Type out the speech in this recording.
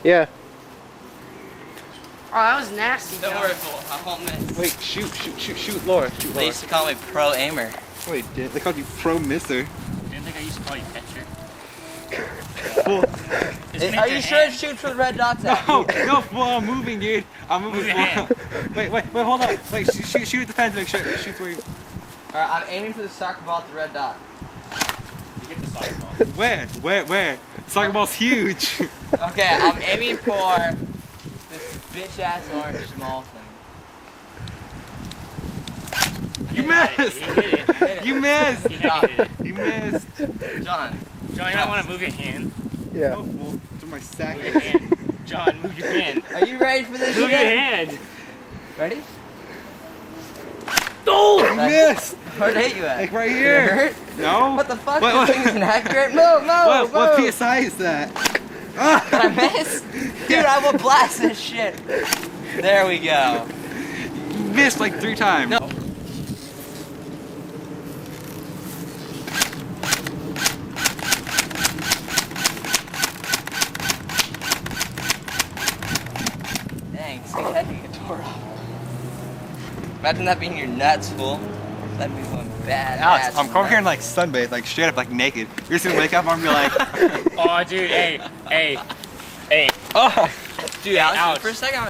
Yeah. Oh, that was nasty. Don't worry, fool. I won't miss. Wait, shoot, Laura. Shoot, They Laura. used to call me pro aimer. Wait, they called you pro misser. Didn't think I used to call you catcher. Well, Are you sure it shoots for the red dots at? no, well, I'm moving, dude. I'm moving. Move your hand. Wait, hold on. Wait, shoot at the fence. Make sure it shoots where you. Alright, I'm aiming for the soccer ball at the red dot. You get the soccer ball. Where? Soccer ball's huge. Okay, I'm aiming for this bitch ass orange small thing. You He missed. hit it. You missed. He hit it. You missed. John. John, you might want to move your hand. Yeah. Oh, well, to my sack. Move your hand. John, move your hand. Are you ready for this Move your shit? hand. Ready? Oh, you missed. Where'd it hit you at? Like right Did it here. hurt? No. What the fuck? What- This thing is inaccurate. Move, move, What move. PSI is that? Did I miss? Dude, I will blast this shit. There we go. You missed like 3 times. No. Thanks. Your head can get tore off. Imagine that being your nuts, fool. That'd be one bad. Alex, I'm coming here and like sunbathe, like straight up, like naked. You're just gonna wake up and be like, Oh, dude, hey. oh. Dude, Alex, Alex. for a second,